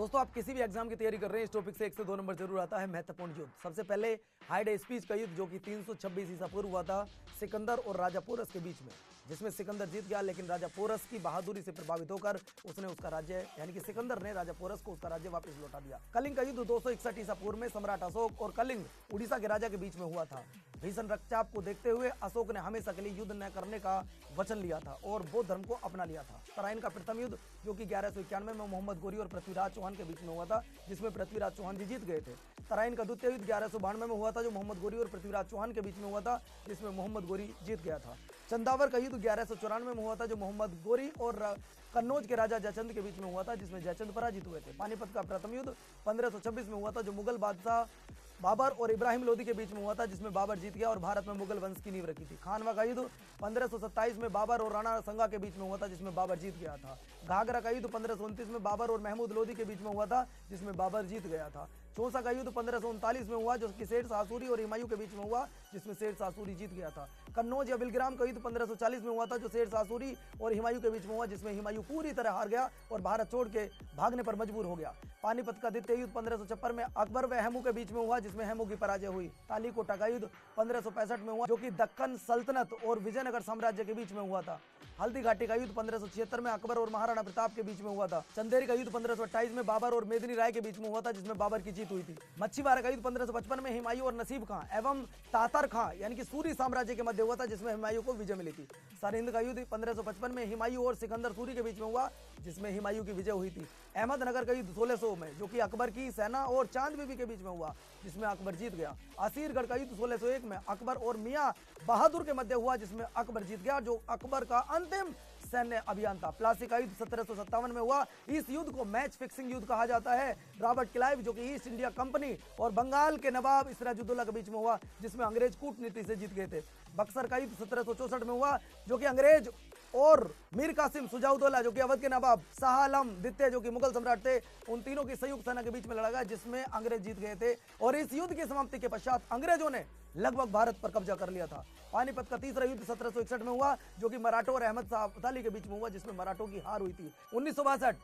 दोस्तों आप किसी भी एग्जाम की तैयारी कर रहे हैं, इस टॉपिक से 1 से 2 नंबर जरूर आता है महत्वपूर्ण युद्ध। सबसे पहले हाइडे स्पीच का युद्ध जो कि 326 ईसा पूर्व हुआ था सिकंदर और राजा पोरस के बीच में, जिसमें सिकंदर जीत गया, लेकिन राजा पोरस की बहादुरी से प्रभावित होकर उसने उसका राज्य यानी कि सिकंदर ने राजा पोरस को उसका राज्य वापस लौटा दिया। कलिंग का युद्ध 261 ईसा पूर्व में सम्राट अशोक और कलिंग उड़ीसा के राजा के बीच में हुआ था। भीषण रक्तचाप को देखते हुए अशोक ने हमेशा के लिए युद्ध न करने का वचन लिया था और बौद्ध धर्म को अपना लिया था। तराइन का प्रथम युद्ध जो कि 1191 में मोहम्मद गोरी और पृथ्वीराज चौहान के बीच में हुआ था, जिसमें पृथ्वीराज चौहान जी जीत गए थे। तराइन का द्वितीय युद्ध 1192 में हुआ था, जो मोहम्मद गोरी और पृथ्वीराज चौहान के बीच में हुआ था, जिसमें मोहम्मद गोरी जीत गया था। चंदावर का युद्ध 1194 में हुआ था, जो मोहम्मद गोरी और कन्नौज के राजा जयचंद के बीच में हुआ था, जिसमें जयचंद पराजित हुए थे। पानीपत का प्रथम युद्ध 1526 में हुआ था, जो मुगल बादशाह बाबर और इब्राहिम लोदी के बीच में हुआ था, जिसमें बाबर जीत गया और भारत में मुगल वंश की नींव रखी थी। खानवा का युद्ध 1527 में बाबर और राणा संगा के बीच में हुआ था, जिसमें बाबर जीत गया था। घाघरा का युद्ध 1529 में बाबर और महमूद लोदी के बीच में हुआ था, जिसमें बाबर जीत गया था। चौसा का युद्ध 1539 में हुआ, जो कि शेर शाह सूरी और हुमायूं के बीच में हुआ, जिसमें शेर शाह सूरी जीत गया था। कन्नौज या बिलग्राम का युद्ध 1540 में हुआ था, जो शेर शाह सूरी और हुमायूं के बीच में हुआ, जिसमें हुमायूं पूरी तरह हार गया और भारत छोड़ के भागने पर मजबूर हो गया। पानीपत का द्वितीय युद्ध 1556 में अकबर व हेमू के बीच में हुआ, जिसमें हेमू की पराजय हुई। तालीकोटा का युद्ध 1565 में हुआ, जो कि दक्कन सल्तनत और विजयनगर साम्राज्य के बीच में हुआ था। हल्दी घाटी का युद्ध 1576 में अकबर और महाराणा प्रताप के बीच में हुआ था। चंदेरी का युद्ध 1528 में बाबर और मेदिनी राय के बीच में हुआ था, जिसमें बाबर की जीत हुई थी। मच्छीवाड़ा का युद्ध 1555 में हुमायूं और नसीब खां एवं तातर खां यानी कि सूरी साम्राज्य के मध्य हुआ था, जिसमें हुमायूं को विजय मिली थी। सरहिंद का युद्ध 1555 में हुमायूं और सिकंदर सूरी के बीच में हुआ, जिसमें हुमायूं की विजय हुई थी। अहमदनगर का युद्ध 1600 में, जो कि अकबर की सेना और चांद बीबी के बीच में हुआ, जिसमें अकबर जीत गया। असीरगढ़ का युद्ध 1601 में अकबर और मियां बहादुर के मध्य हुआ, जिसमें अकबर जीत गया, जो अकबर का अंतिम सैन्य अभियान था। प्लासी का युद्ध 1757 में हुआ। इस युद्ध को मैच फिक्सिंग युद्ध कहा जाता है। रॉबर्ट क्लाइव जो कि ईस्ट इंडिया कंपनी और बंगाल के नवाब सिराजुद्दौला के बीच में हुआ, जिसमें अंग्रेज कूटनीति से जीत गए थे। बक्सर का युद्ध 1764 में हुआ, जो कि अंग्रेज और मीर कासिम सुजाउद्दौला जो कि अवध के नवाब, शाह आलम द्वितीय जो कि मुगल सम्राट थे, उन तीनों की संयुक्त सेना के बीच में लड़ा गया, जिसमें अंग्रेज जीत गए थे। और इस युद्ध की समाप्ति के पश्चात अंग्रेजों ने लगभग भारत पर कब्जा कर लिया था। पानीपत का तीसरा युद्ध 1761 में हुआ, जो कि मराठों और अहमद शाह अब्दाली के बीच में हुआ, जिसमें मराठों की हार हुई थी। 1962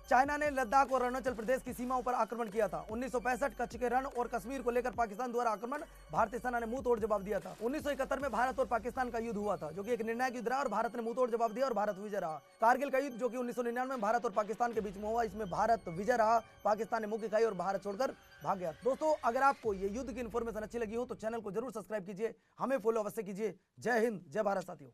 चाइना ने लद्दाख और अरुणाचल प्रदेश की सीमाओं पर आक्रमण किया था। 1965 कच्छ के रण और कश्मीर को लेकर पाकिस्तान द्वारा आक्रमण, भारतीय सेना ने मुंह तोड़ जवाब दिया था। 1971 में भारत और पाकिस्तान का युद्ध हुआ था, जो कि एक निर्णायक युद्ध रहा और भारत ने मुंह तोड़ जवाब दिया और भारत विजय रहा। कारगिल का युद्ध जो कि 1999 में भारत और पाकिस्तान के बीच में हुआ, इसमें भारत विजय रहा, पाकिस्तान ने मुक्ति खाई और भारत छोड़कर भाग गया। दोस्तों अगर आपको ये युद्ध की इन्फॉर्मेशन अच्छी लगी हो तो चैनल को जरूर सब्सक्राइब कीजिए, हमें फॉलो अवश्य कीजिए। जय हिंद, जय भारत साथियों।